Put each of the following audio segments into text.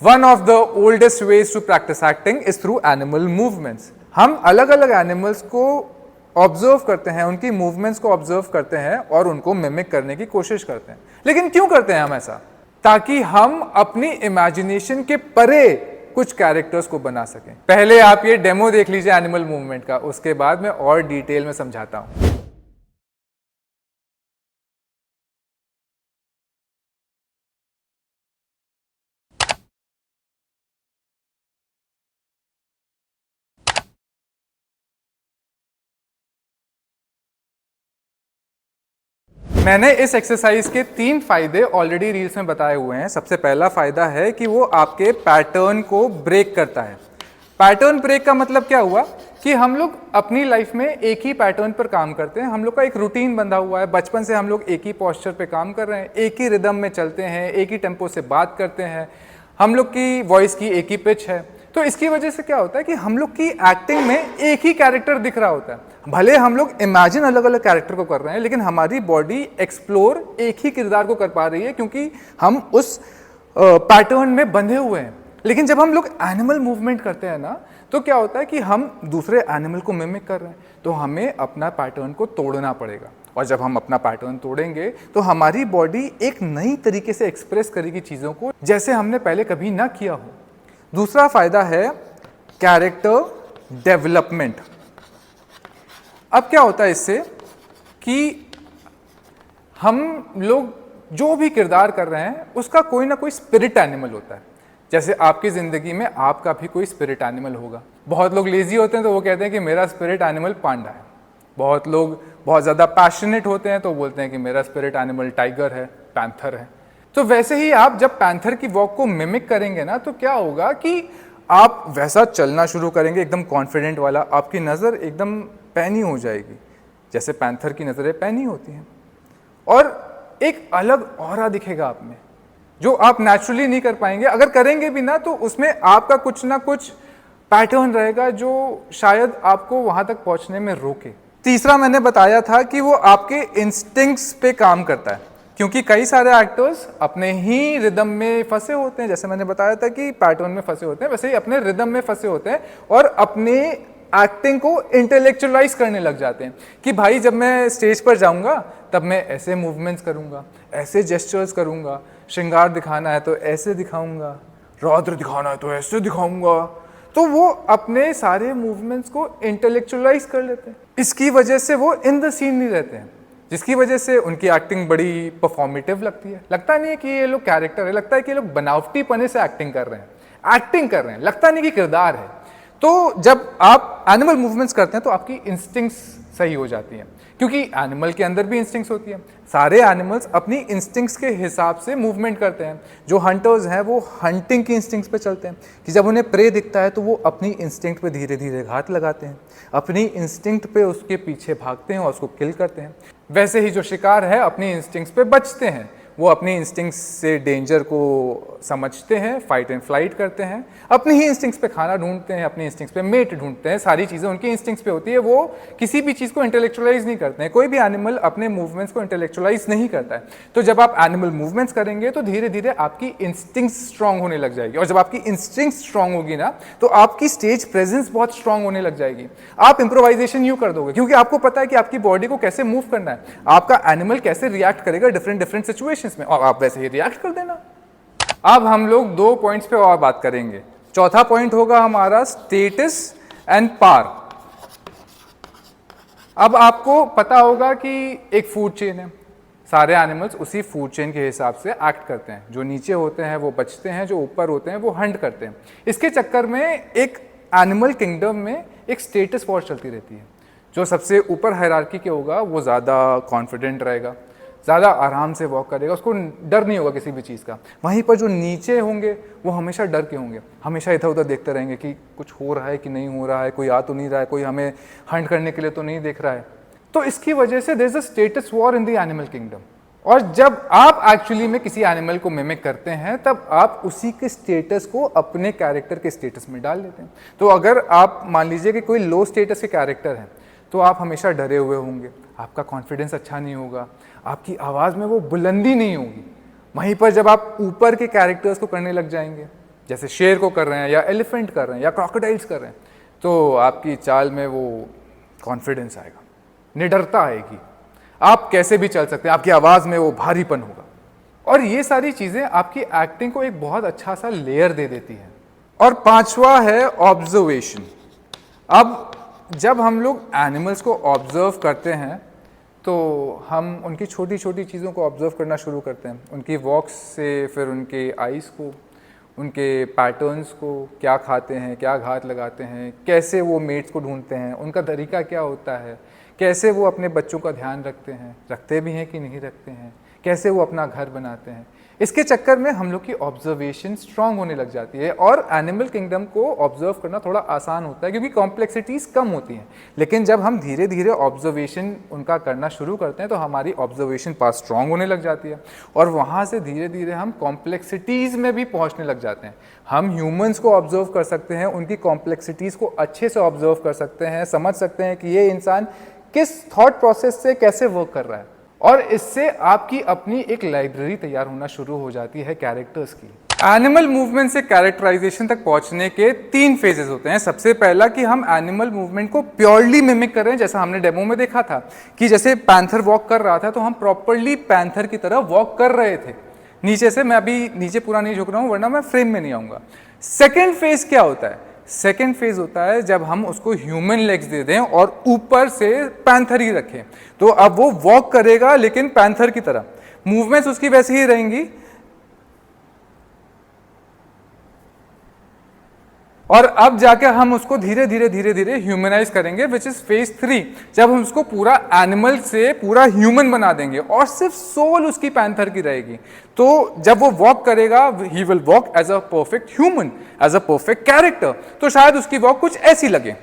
One of the oldest ways to practice acting is through animal movements. हम अलग अलग animals को observe करते हैं, उनकी मूवमेंट्स को ऑब्जर्व करते हैं और उनको मिमिक करने की कोशिश करते हैं। लेकिन क्यों करते हैं हम ऐसा? ताकि हम अपनी इमेजिनेशन के परे कुछ कैरेक्टर्स को बना सकें। पहले आप ये डेमो देख लीजिए एनिमल मूवमेंट का, उसके बाद मैं और डिटेल में समझाता हूं। मैंने इस एक्सरसाइज के 3 फायदे ऑलरेडी रील्स में बताए हुए हैं। सबसे पहला फायदा है कि वो आपके पैटर्न को ब्रेक करता है। पैटर्न ब्रेक का मतलब क्या हुआ कि हम लोग अपनी लाइफ में एक ही पैटर्न पर काम करते हैं। हम लोग का एक रूटीन बंधा हुआ है, बचपन से हम लोग एक ही पोस्चर पे काम कर रहे हैं, एक ही रिदम में चलते हैं, एक ही टेम्पो से बात करते हैं, हम लोग की वॉइस की एक ही पिच है। तो इसकी वजह से क्या होता है कि हम लोग की एक्टिंग में एक ही कैरेक्टर दिख रहा होता है। भले हम लोग इमेजिन अलग अलग कैरेक्टर को कर रहे हैं, लेकिन हमारी बॉडी एक्सप्लोर एक ही किरदार को कर पा रही है क्योंकि हम उस पैटर्न में बंधे हुए हैं। लेकिन जब हम लोग एनिमल मूवमेंट करते हैं ना, तो क्या होता है कि हम दूसरे एनिमल को मिमिक कर रहे हैं, तो हमें अपना पैटर्न को तोड़ना पड़ेगा। और जब हम अपना पैटर्न तोड़ेंगे तो हमारी बॉडी एक नई तरीके से एक्सप्रेस करेगी चीज़ों को, जैसे हमने पहले कभी ना किया हो। दूसरा फायदा है कैरेक्टर डेवलपमेंट। अब क्या होता है इससे कि हम लोग जो भी किरदार कर रहे हैं उसका कोई ना कोई स्पिरिट एनिमल होता है। जैसे आपकी ज़िंदगी में आपका भी कोई स्पिरिट एनिमल होगा। बहुत लोग लेजी होते हैं तो वो कहते हैं कि मेरा स्पिरिट एनिमल पांडा है। बहुत लोग बहुत ज़्यादा पैशनेट होते हैं तो बोलते हैं कि मेरा स्पिरिट एनिमल टाइगर है, पैंथर है। तो वैसे ही आप जब पैंथर की वॉक को मिमिक करेंगे ना, तो क्या होगा कि आप वैसा चलना शुरू करेंगे, एकदम कॉन्फिडेंट वाला। आपकी नज़र एकदम पैनी हो जाएगी, जैसे पैंथर की नज़रें पैनी होती हैं, और एक अलग ऑरा दिखेगा आप में जो आप नेचुरली नहीं कर पाएंगे। अगर करेंगे भी ना तो उसमें आपका कुछ ना कुछ पैटर्न रहेगा जो शायद आपको वहां तक पहुंचने में रोके। तीसरा मैंने बताया था कि वो आपके इंस्टिंक्ट्स पे काम करता है, क्योंकि कई सारे एक्टर्स अपने ही रिदम में फंसे होते हैं। जैसे मैंने बताया था कि पैटर्न में फंसे होते हैं, वैसे ही अपने रिदम में फंसे होते हैं और अपने एक्टिंग को इंटेलेक्चुअलाइज करने लग जाते हैं कि भाई जब मैं स्टेज पर जाऊंगा तब मैं ऐसे मूवमेंट्स करूंगा, ऐसे जेस्चर्स करूंगा, श्रृंगार दिखाना है तो ऐसे दिखाऊंगा, रौद्र दिखाना है तो ऐसे दिखाऊंगा। तो वो अपने सारे मूवमेंट्स को इंटेलेक्चुअलाइज कर लेते हैं। इसकी वजह से वो इन द सीन नहीं रहते हैं, जिसकी वजह से उनकी एक्टिंग बड़ी परफॉर्मेटिव लगती है। लगता नहीं है कि ये लोग कैरेक्टर है, लगता है कि ये लोग बनावटी पने से एक्टिंग कर रहे हैं, लगता नहीं कि किरदार है। तो जब आप एनिमल मूवमेंट्स करते हैं तो आपकी इंस्टिंक्ट्स सही हो जाती हैं, क्योंकि एनिमल के अंदर भी इंस्टिंक्ट्स होती है। सारे एनिमल्स अपनी इंस्टिंक्ट्स के हिसाब से मूवमेंट करते हैं। जो हंटर्स हैं वो हंटिंग की इंस्टिंक्ट्स पे चलते हैं कि जब उन्हें प्रे दिखता है तो वो अपनी इंस्टिंक्ट पे धीरे धीरे घात लगाते हैं, अपनी इंस्टिंक्ट पे उसके पीछे भागते हैं और उसको किल करते हैं। वैसे ही जो शिकार है अपनी इंस्टिंक्ट्स पे बचते हैं, वो अपनी इंस्टिंक्ट्स से डेंजर को समझते हैं, फाइट एंड फ्लाइट करते हैं, अपनी ही इंस्टिंक्ट्स पे खाना ढूंढते हैं, अपनी इंस्टिंक्ट्स पे मेट ढूंढते हैं। सारी चीज़ें उनकी इंस्टिंक्ट्स पे होती है। वो किसी भी चीज़ को इंटेलेक्चुअलाइज नहीं करते हैं। कोई भी एनिमल अपने मूवमेंट्स को इंटेलेक्चुअलाइज नहीं करता है। तो जब आप एनिमल मूवमेंट्स करेंगे तो धीरे धीरे आपकी इंस्टिंक्ट्स स्ट्रांग होने लग जाएगी, और जब आपकी इंस्टिंक्ट्स स्ट्रांग होगी ना तो आपकी स्टेज प्रेजेंस बहुत स्ट्रांग होने लग जाएगी। आप इम्प्रोवाइजेशन यूँ कर दोगे क्योंकि आपको पता है कि आपकी बॉडी को कैसे मूव करना है, आपका एनिमल कैसे रिएक्ट करेगा डिफरेंट सिचुएशंस में, और आप वैसे रिएक्ट कर देना। अब हम लोग 2 पॉइंट्स पे और बात करेंगे। चौथा पॉइंट होगा हमारा स्टेटस एंड पावर। अब आपको पता होगा कि एक फूड चेन है, सारे एनिमल्स उसी फूड चेन के हिसाब से एक्ट करते हैं। जो नीचे होते हैं वो बचते हैं, जो ऊपर होते हैं वो हंट करते हैं। इसके चक्कर में एक एनिमल किंगडम में एक स्टेटस वॉर चलती रहती है। जो सबसे ऊपर हायरार्की के होगा वो ज़्यादा कॉन्फिडेंट रहेगा, ज़्यादा आराम से वॉक करेगा, उसको डर नहीं होगा किसी भी चीज़ का। वहीं पर जो नीचे होंगे वो हमेशा डर के होंगे, हमेशा इधर उधर देखते रहेंगे कि कुछ हो रहा है कि नहीं हो रहा है, कोई आ तो नहीं रहा है, कोई हमें हंट करने के लिए तो नहीं देख रहा है। तो इसकी वजह से there is a status war in the animal kingdom. और जब आप एक्चुअली में किसी एनिमल को मिमिक करते हैं तब आप उसी के स्टेटस को अपने कैरेक्टर के स्टेटस में डाल लेते हैं। तो अगर आप मान लीजिए कि कोई लो स्टेटस के कैरेक्टर हैं तो आप हमेशा डरे हुए होंगे, आपका कॉन्फिडेंस अच्छा नहीं होगा, आपकी आवाज़ में वो बुलंदी नहीं होगी। वहीं पर जब आप ऊपर के कैरेक्टर्स को करने लग जाएंगे जैसे शेर को कर रहे हैं या एलिफेंट कर रहे हैं या क्रोकोडाइल्स कर रहे हैं, तो आपकी चाल में वो कॉन्फिडेंस आएगा, निडरता आएगी, आप कैसे भी चल सकते हैं, आपकी आवाज़ में वो भारीपन होगा। और ये सारी चीज़ें आपकी एक्टिंग को एक बहुत अच्छा सा लेयर दे देती है। और पांचवा है ऑब्जर्वेशन। अब जब हम लोग एनिमल्स को ऑब्जर्व करते हैं तो हम उनकी छोटी छोटी चीज़ों को ऑब्जर्व करना शुरू करते हैं, उनकी वॉक्स से, फिर उनके आइज़ को, उनके पैटर्न्स को, क्या खाते हैं, क्या घात लगाते हैं, कैसे वो मेट्स को ढूंढते हैं, उनका तरीका क्या होता है, कैसे वो अपने बच्चों का ध्यान रखते हैं, रखते भी हैं कि नहीं रखते हैं, कैसे वो अपना घर बनाते हैं। इसके चक्कर में हम लोग की ऑब्जर्वेशन स्ट्रांग होने लग जाती है और एनिमल किंगडम को ऑब्जर्व करना थोड़ा आसान होता है क्योंकि कॉम्प्लेक्सिटीज़ कम होती हैं। लेकिन जब हम धीरे धीरे ऑब्जर्वेशन उनका करना शुरू करते हैं तो हमारी ऑब्जर्वेशन पावर स्ट्रांग होने लग जाती है और वहाँ से धीरे धीरे हम कॉम्प्लेक्सिटीज़ में भी पहुँचने लग जाते हैं। हम ह्यूमंस को ऑब्जर्व कर सकते हैं, उनकी कॉम्प्लेक्सिटीज़ को अच्छे से ऑब्जर्व कर सकते हैं, समझ सकते हैं कि ये इंसान किस थॉट प्रोसेस से कैसे वर्क कर रहा है, और इससे आपकी अपनी एक लाइब्रेरी तैयार होना शुरू हो जाती है कैरेक्टर्स की। एनिमल मूवमेंट से कैरेक्टराइजेशन तक पहुंचने के 3 फेजेस होते हैं। सबसे पहला कि हम एनिमल मूवमेंट को प्योरली मिमिक कर रहे हैं, जैसा हमने डेमो में देखा था कि जैसे पैंथर वॉक कर रहा था तो हम प्रॉपरली पैंथर की तरह वॉक कर रहे थे नीचे से। मैं अभी नीचे पूरा नहीं झुक रहा हूँ वरना मैं फ्रेम में नहीं आऊँगा। सेकेंड फेज क्या होता है? सेकेंड फेज होता है जब हम उसको ह्यूमन लेग्स दे दें और ऊपर से पैंथर ही रखें, तो अब वो वॉक करेगा लेकिन पैंथर की तरह, मूवमेंट्स उसकी वैसी ही रहेंगी और अब जाकर हम उसको धीरे धीरे ह्यूमनाइज करेंगे, विच इज फेज 3, जब हम उसको पूरा एनिमल से पूरा ह्यूमन बना देंगे और सिर्फ सोल उसकी पैंथर की रहेगी। तो जब वो वॉक करेगा he will walk as a perfect human, as a perfect character. तो शायद उसकी वॉक कुछ ऐसी लगे।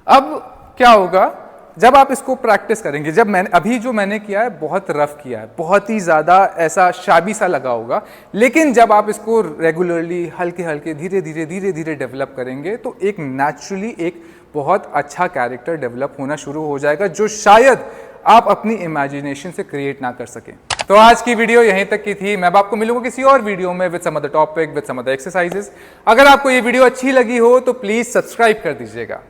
अब क्या होगा जब आप इसको प्रैक्टिस करेंगे? जब मैंने किया है बहुत रफ किया है, बहुत ही ज़्यादा ऐसा शाबी सा लगा होगा, लेकिन जब आप इसको रेगुलरली हल्के हल्के धीरे धीरे डेवलप करेंगे तो एक नेचुरली एक बहुत अच्छा कैरेक्टर डेवलप होना शुरू हो जाएगा जो शायद आप अपनी इमेजिनेशन से क्रिएट ना कर सकें। तो आज की वीडियो यहीं तक की थी। मैं आपको मिलूंगा किसी और वीडियो में with some other topic, with some other exercises. अगर आपको ये वीडियो अच्छी लगी हो तो प्लीज़ सब्सक्राइब कर दीजिएगा।